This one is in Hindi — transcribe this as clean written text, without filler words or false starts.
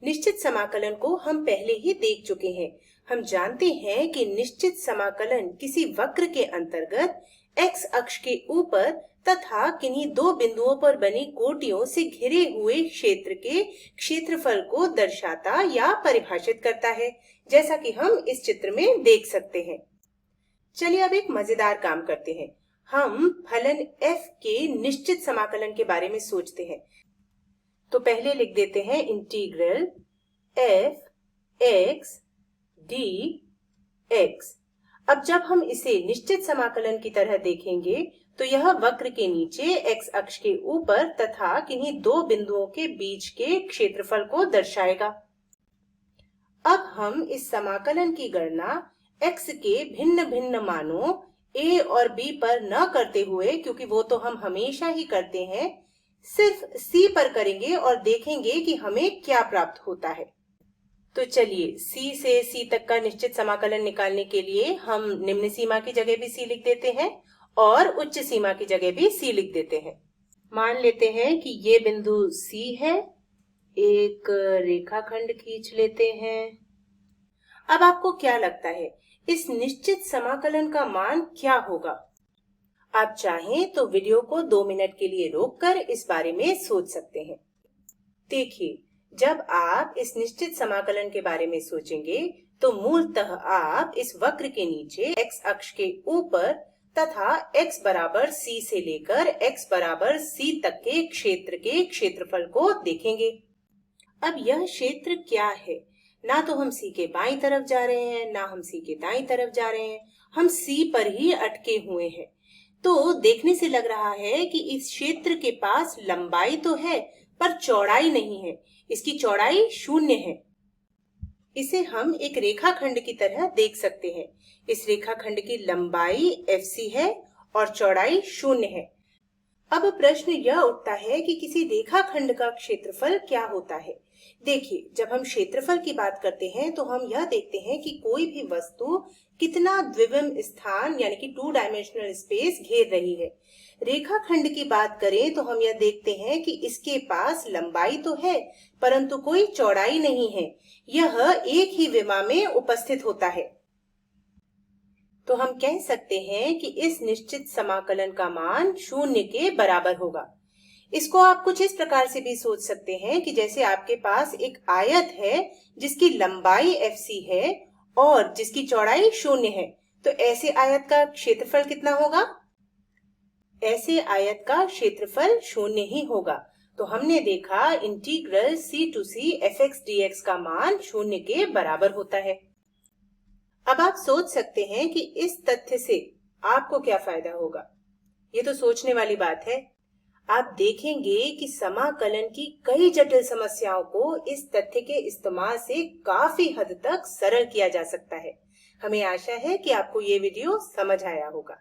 निश्चित समाकलन को हम पहले ही देख चुके हैं। हम जानते हैं कि निश्चित समाकलन किसी वक्र के अंतर्गत x अक्ष के ऊपर तथा किन्हीं दो बिंदुओं पर बनी कोटियों से घिरे हुए क्षेत्र के क्षेत्रफल को दर्शाता या परिभाषित करता है, जैसा कि हम इस चित्र में देख सकते हैं। चलिए अब एक मजेदार काम करते हैं। हम फलन f के निश्चित समाकलन के बारे में सोचते हैं। तो पहले लिख देते हैं इंटीग्रल f x dx। अब जब हम इसे निश्चित समाकलन की तरह देखेंगे तो यह वक्र के नीचे x अक्ष के ऊपर तथा किन्हीं दो बिंदुओं के बीच के क्षेत्रफल को दर्शाएगा। अब हम इस समाकलन की गणना x के भिन्न भिन्न मानों a और b पर न करते हुए, क्योंकि वो तो हम हमेशा ही करते हैं, सिर्फ c पर करेंगे और देखेंगे कि हमें क्या प्राप्त होता है। तो चलिए c से c तक का निश्चित समाकलन निकालने के लिए हम निम्न सीमा की जगह भी c लिख देते हैं और उच्च सीमा की जगह भी c लिख देते हैं। मान लेते हैं कि ये बिंदु c है। एक रेखाखंड खींच लेते हैं। अब आपको क्या लगता है इस निश्चित समाकलन का मान क्या होगा? आप चाहें तो वीडियो को 2 मिनट के लिए रोककर इस बारे में सोच सकते हैं। देखिए, जब आप इस निश्चित समाकलन के बारे में सोचेंगे तो मूलतः आप इस वक्र के नीचे x अक्ष के ऊपर तथा x बराबर c से लेकर x बराबर c तक के क्षेत्र के क्षेत्रफल को देखेंगे। अब यह क्षेत्र क्या है? ना तो हम c के बाईं तरफ जा रहे हैं, ना हम c के दाईं तरफ जा रहे हैं, हम c पर ही अटके हुए हैं। तो देखने से लग रहा है कि इस क्षेत्र के पास लंबाई तो है पर चौड़ाई नहीं है। इसकी चौड़ाई 0 है। इसे हम एक रेखाखंड की तरह देख सकते हैं। इस रेखाखंड की लंबाई FC है और चौड़ाई 0 है। अब प्रश्न यह उठता है कि किसी रेखाखंड का क्षेत्रफल क्या होता है। देखिए, जब हम क्षेत्रफल की बात करते हैं तो हम यह देखते हैं कि कोई भी वस्तु कितना द्विविम स्थान यानी कि 2 डायमेंशनल स्पेस घेर रही है। रेखाखंड की बात करें तो हम यह देखते हैं कि इसके पास लंबाई तो है परंतु कोई चौड़ाई नहीं है। यह एक ही विमा में उपस्थित होता है। तो हम कह सकते हैं कि इस निश्चित समाकलन का मान 0 के बराबर होगा। इसको आप कुछ इस प्रकार से भी सोच सकते हैं कि जैसे आपके पास एक आयत है जिसकी लंबाई FC है और जिसकी चौड़ाई 0 है, तो ऐसे आयत का क्षेत्रफल कितना होगा? ऐसे आयत का क्षेत्रफल 0 ही होगा। तो हमने देखा integral c to c fx dx का मान 0 के बराबर होता है। अब आप सोच सकते हैं कि इस तथ्य से आपको क्या फायदा होगा। ये तो सोचने वाली बात है। आप देखेंगे कि समाकलन की कई जटिल समस्याओं को इस तथ्य के इस्तेमाल से काफी हद तक सरल किया जा सकता है। हमें आशा है कि आपको ये वीडियो समझ आया होगा।